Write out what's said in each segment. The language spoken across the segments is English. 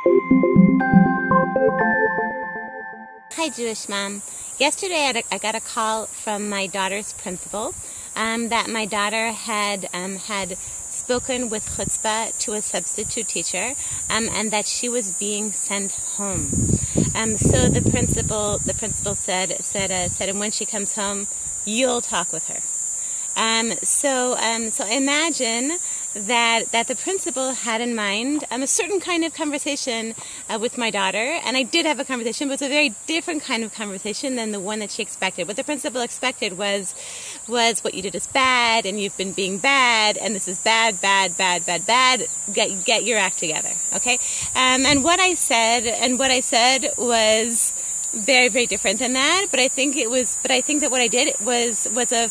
Hi, Jewish Mom. Yesterday I got a call from my daughter's principal that my daughter had spoken with chutzpah to a substitute teacher and that she was being sent home. So the principal said, and when she comes home, you'll talk with her. So imagine that the principal had in mind a certain kind of conversation with my daughter, and I did have a conversation, but it was a very different kind of conversation than the one that she expected. What the principal expected was what you did is bad, and you've been being bad, and this is bad. Get your act together, okay? And what I said was very, very different than that, but I think that what I did was a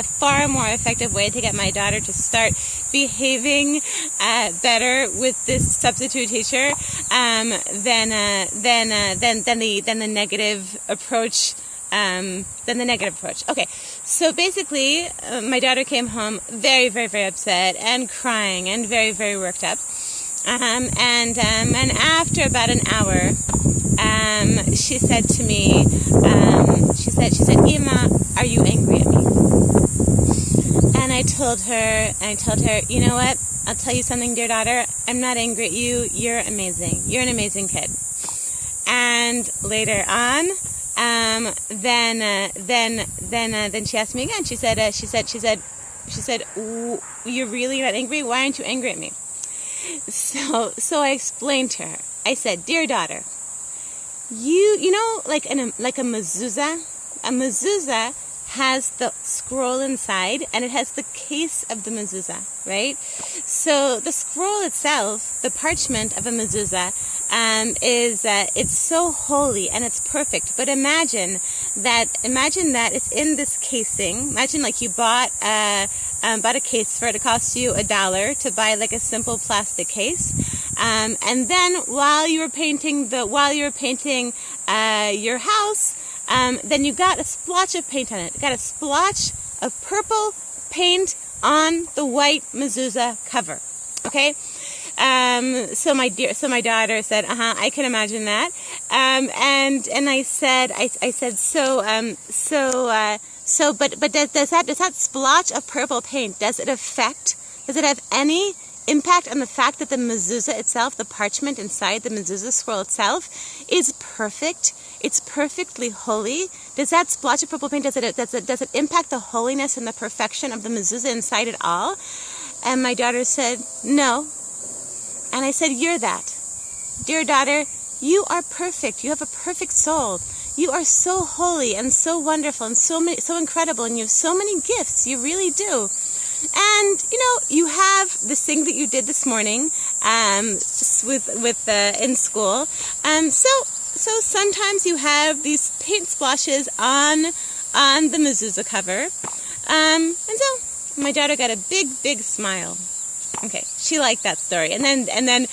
far more effective way to get my daughter to start behaving better with this substitute teacher than the negative approach. Okay, so basically, my daughter came home very, very, very upset and crying and very, very worked up. And after about an hour, she said to me, she said, Ima, are you angry at me? And I told her, you know what? I'll tell you something, dear daughter. I'm not angry at you. You're amazing. You're an amazing kid. And later on, then she asked me again. She said, you're really not angry? Why aren't you angry at me? So I explained to her. I said, dear daughter, you know, like a mezuzah has the scroll inside, and it has the case of the mezuzah, right? So the scroll itself, the parchment of a mezuzah, it's so holy and it's perfect. But imagine that it's in this casing. Imagine like you bought a case for it. It cost you $1 to buy like a simple plastic case, and then while you were painting your house, then you got a splotch of paint on it. You got a splotch of purple paint on the white mezuzah cover. Okay. So my daughter said, I can imagine that. And I said, but does that splotch of purple paint, does it have any impact on the fact that the mezuzah itself, the parchment inside the mezuzah scroll itself, is perfect? It's perfectly holy. Does that splotch of purple paint, does it impact the holiness and the perfection of the mezuzah inside at all? And my daughter said, no. And I said, you're that. Dear daughter, you are perfect. You have a perfect soul. You are so holy and so wonderful and so incredible, and you have so many gifts. You really do. And you have this thing that you did this morning in school. So sometimes you have these paint splashes on the mezuzah cover. And so my daughter got a big smile. Okay, she liked that story. And then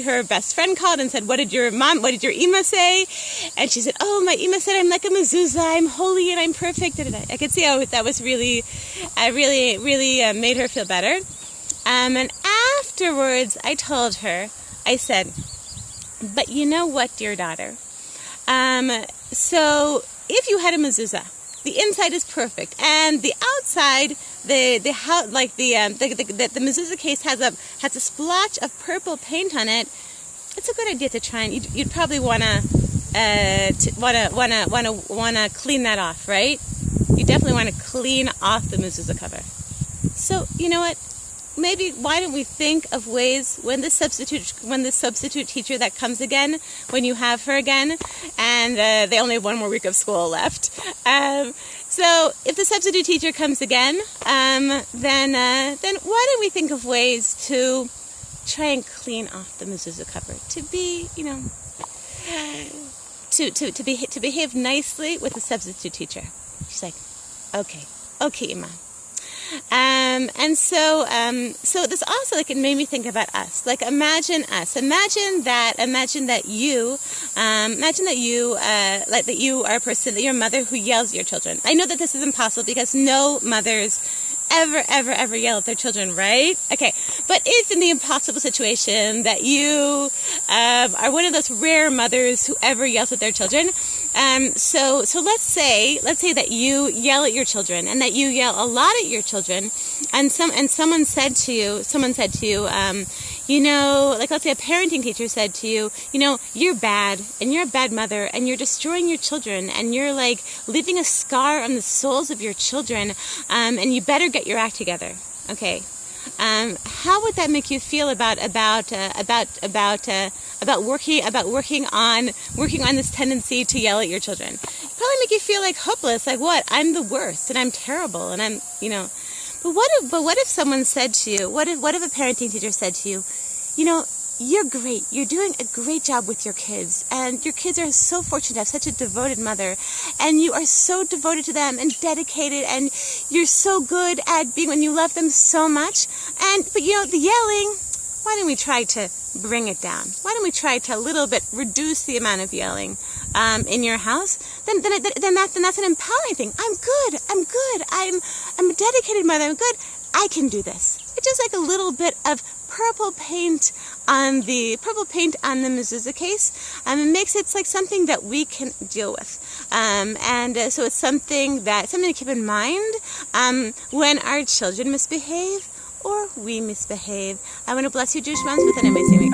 her best friend called and said, what did your Ima say? And she said, oh, my Ima said I'm like a mezuzah, I'm holy and I'm perfect. I could see how that was really made her feel better. And afterwards, I told her, I said, but you know what, dear daughter? So if you had a mezuzah, the inside is perfect, and the outside, the mezuzah case has a splotch of purple paint on it. It's a good idea to try, and you'd probably wanna clean that off, right? You definitely want to clean off the mezuzah cover. So you know what? Maybe why don't we think of ways when the substitute teacher that comes again, when you have her again, and they only have one more week of school left. So if the substitute teacher comes again, then why don't we think of ways to try and clean off the mezuzah cover, to be, to behave nicely with the substitute teacher. She's like, okay, Ima. And so this also, like, it made me think about us. Like, imagine us. Imagine that you are a person, that you're a mother who yells at your children. I know that this is impossible because no mothers ever yell at their children, right? Okay, but if in the impossible situation that you are one of those rare mothers who ever yells at their children, so let's say that you yell at your children, and that you yell a lot at your children, and someone said to you, like, let's say a parenting teacher said to you, you're bad, and you're a bad mother, and you're destroying your children, and you're like leaving a scar on the souls of your children, and you better get your act together. Okay, how would that make you feel about working on this tendency to yell at your children? It'd probably make you feel like hopeless, like what? I'm the worst, and I'm terrible, and I'm. But what if someone said to you? What if a parenting teacher said to you, you're great. You're doing a great job with your kids, and your kids are so fortunate to have such a devoted mother, and you are so devoted to them and dedicated, and you're so good at being when you love them so much. But the yelling, why don't we try to bring it down? Why don't we try to a little bit reduce the amount of yelling in your house? Then that's an empowering thing. I'm good. I'm a dedicated mother. I'm good. I can do this. It's just like a little bit of purple paint on the mezuzah case. It makes it like something that we can deal with. So it's something to keep in mind when our children misbehave or we misbehave. I want to bless you, Jewish moms, with an amazing week.